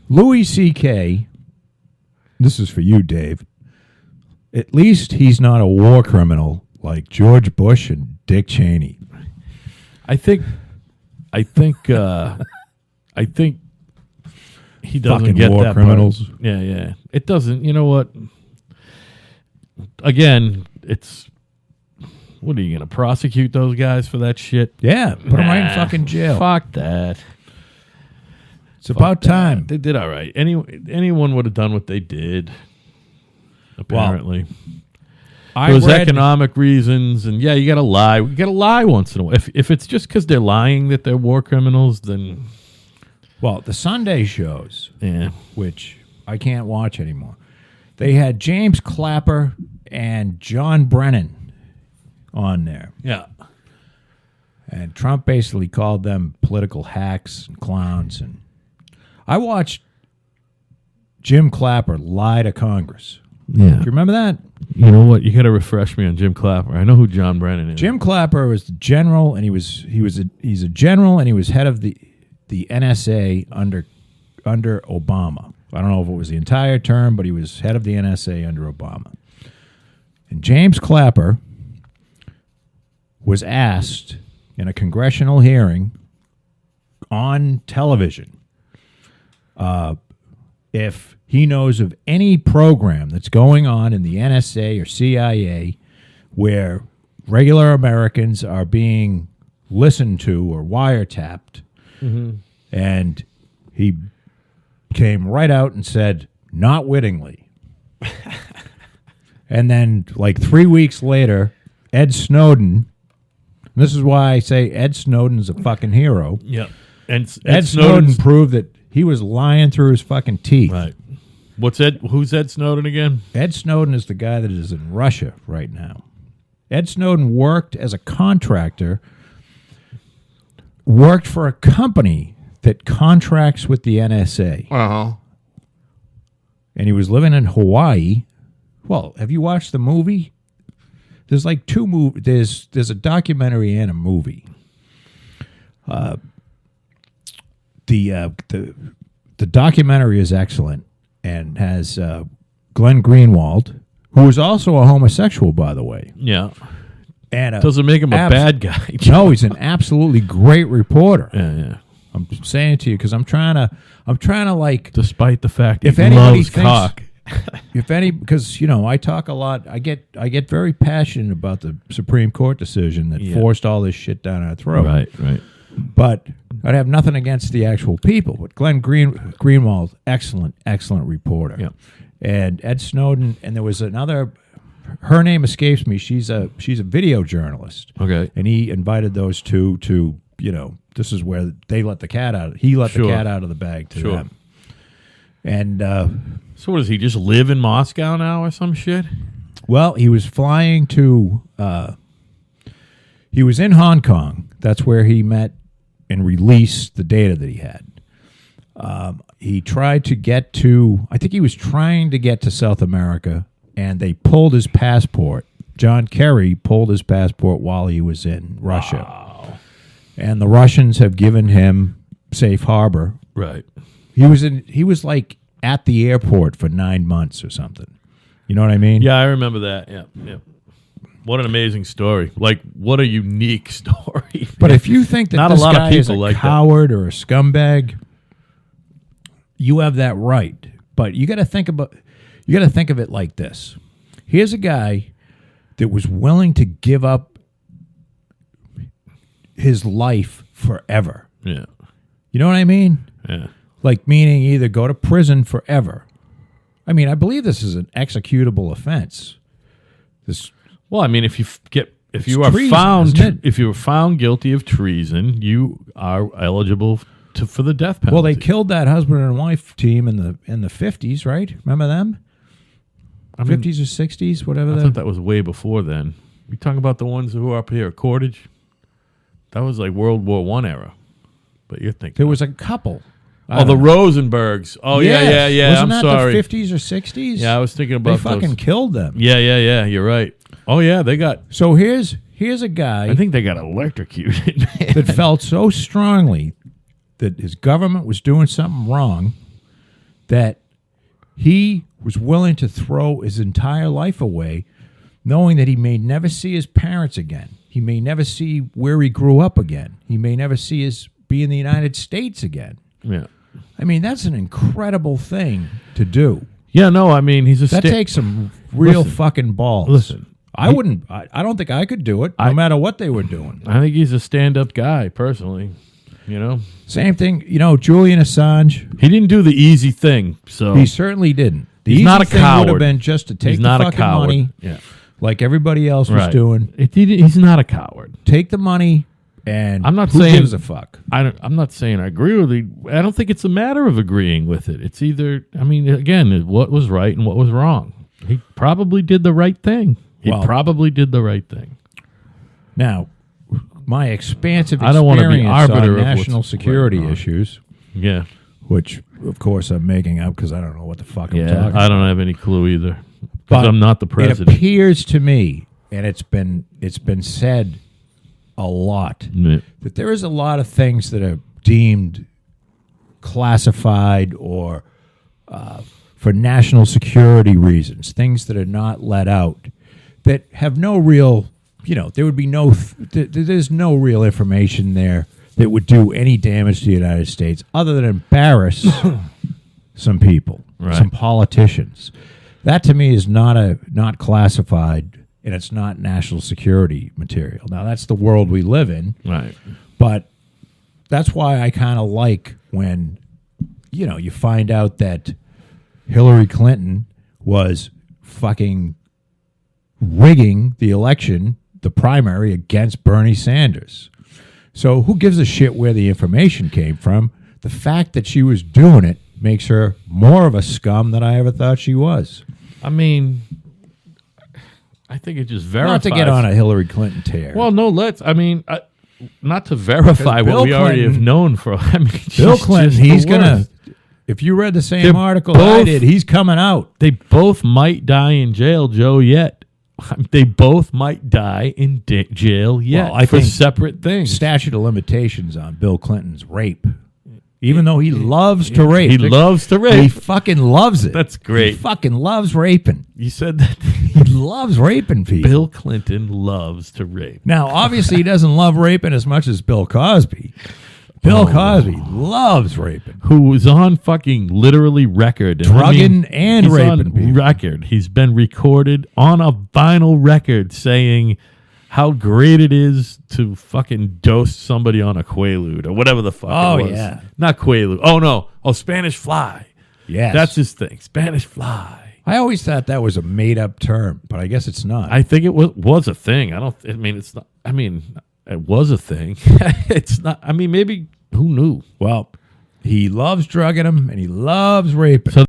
Louis C.K., this is for you, Dave. At least he's not a war criminal like George Bush and Dick Cheney. I think he doesn't Fucking get war that criminals. part. Yeah. It doesn't. You know what? Again, it's. What are you going to prosecute those guys for that shit? Yeah, put them right in fucking jail. Fuck that. It's about time. They did all right. Anyone would have done what they did. Apparently, those economic reasons, and you got to lie. You got to lie once in a while. If it's just because they're lying that they're war criminals, then the Sunday shows, yeah, which I can't watch anymore. They had James Clapper and John Brennan on there. Yeah. And Trump basically called them political hacks and clowns. And I watched Jim Clapper lie to Congress. Yeah. Do you remember that? You know what? You got to refresh me on Jim Clapper. I know who John Brennan is. Jim Clapper was the general, and he's a general, and he was head of the NSA under Obama. I don't know if it was the entire term, but he was head of the NSA under Obama. And James Clapper was asked in a congressional hearing on television if he knows of any program that's going on in the NSA or CIA where regular Americans are being listened to or wiretapped. Mm-hmm. And he came right out and said, not wittingly. And then, like 3 weeks later, Ed Snowden, and this is why I say Ed Snowden's a fucking hero. Yeah. And Ed Snowden proved that he was lying through his fucking teeth. Right. Who's Ed Snowden again? Ed Snowden is the guy that is in Russia right now. Ed Snowden worked as a contractor, worked for a company that contracts with the NSA. Uh-huh. And he was living in Hawaii. Well, have you watched the movie? There's like two movies. There's a documentary and a movie. The documentary is excellent and has Glenn Greenwald, who is also a homosexual, by the way. Yeah. And doesn't make him a bad guy. No, he's an absolutely great reporter. Yeah. I'm saying it to you because I'm trying to like. Despite the fact if he anybody loves thinks, cock. because I talk a lot. I get very passionate about the Supreme Court decision that forced all this shit down our throat. Right. But I'd have nothing against the actual people. But Glenn Greenwald, excellent reporter. Yeah. And Ed Snowden, and there was another. Her name escapes me. She's a video journalist. Okay. And he invited those two to, this is where they let the cat out. He let the cat out of the bag to them. And so what does he just live in Moscow now or some shit? Well, he was flying to. He was in Hong Kong. That's where he met and released the data that he had. He tried to get to. I think he was trying to get to South America, and they pulled his passport. John Kerry pulled his passport while he was in Russia. Wow. And the Russians have given him safe harbor. Right. He was like at the airport for 9 months or something. You know what I mean? Yeah, I remember that. Yeah. What an amazing story. Like, what a unique story. But if you think that Not this a lot guy of people is a like coward or a scumbag, you have that right. But you got to think of it like this. Here's a guy that was willing to give up his life forever. Yeah. You know what I mean? Yeah. Like, meaning either go to prison forever. I mean, I believe this is an executable offense. Well, I mean, if you are found guilty of treason, you are eligible for the death penalty. Well, they killed that husband and wife team in the 50s, right? Remember them? 50s or 60s, whatever. I thought that was way before then. We talking about the ones who are up here at Cordage? That was like World War I era. But you're thinking there was a couple. The Rosenbergs. Oh, yes. yeah. Wasn't I'm that sorry. the 50s or 60s? Yeah, I was thinking about those. They fucking killed them. Yeah. You're right. Oh, yeah, they got... So here's a guy... I think they got electrocuted, man. that felt so strongly that his government was doing something wrong that he was willing to throw his entire life away, knowing that he may never see his parents again. He may never see where he grew up again. He may never be in the United States again. Yeah. I mean, that's an incredible thing to do. Yeah, no, I mean, that takes some real fucking balls. Listen. I don't think I could do it, no matter what they were doing. I think he's a stand-up guy, personally. You know? Same thing, Julian Assange. He didn't do the easy thing, so... He certainly didn't. The he's easy not a thing coward. would have been just to take the fucking money, like everybody else was doing. He's not a coward. Take the money, and I'm not who saying, gives a fuck? I'm not saying I agree with it. I don't think it's a matter of agreeing with it. It's either, I mean, again, what was right and what was wrong. He probably did the right thing. Now, my expansive I don't want to be experience arbiter on of national what's security right issues, which, of course, I'm making up because I don't know what the fuck I'm talking about. I don't have any clue either But because I'm not the president. It appears to me, and it's been said a lot, that there is a lot of things that are deemed classified or for national security reasons, things that are not let out, that have no real, there would be there's no real information there that would do any damage to the United States other than embarrass some people, some politicians. That to me is not classified, and it's not national security material. Now that's the world we live in, right? But that's why I kind of like when you find out that Hillary Clinton was fucking rigging the election, the primary, against Bernie Sanders. So who gives a shit where the information came from? The fact that she was doing it makes her more of a scum than I ever thought she was. I mean, I think it just verifies. Not to get on a Hillary Clinton tear. Well, no, not to verify what we already have known for. I mean, Bill Clinton, he's going to, if you read the same article I did, he's coming out. They both might die in jail, Joe, yet. They both might die in jail yet for separate things. Statute of limitations on Bill Clinton's rape. Even though he loves to rape. He loves to rape. He fucking loves it. That's great. He fucking loves raping. You said that. He loves raping people. Bill Clinton loves to rape. Now, obviously, he doesn't love raping as much as Bill Cosby. Bill Cosby loves raping. Who is on fucking literally record. Drugging and raping people. Record. He's been recorded on a vinyl record saying how great it is to fucking dose somebody on a Quaalude or whatever the fuck it was. Yeah. Not Quaalude. Oh, no. Oh, Spanish Fly. Yes. That's his thing. Spanish Fly. I always thought that was a made-up term, but I guess it's not. I think it was a thing. It's not. I mean, it was a thing. It's not. I mean, maybe, who knew? Well, he loves drugging them and he loves raping. So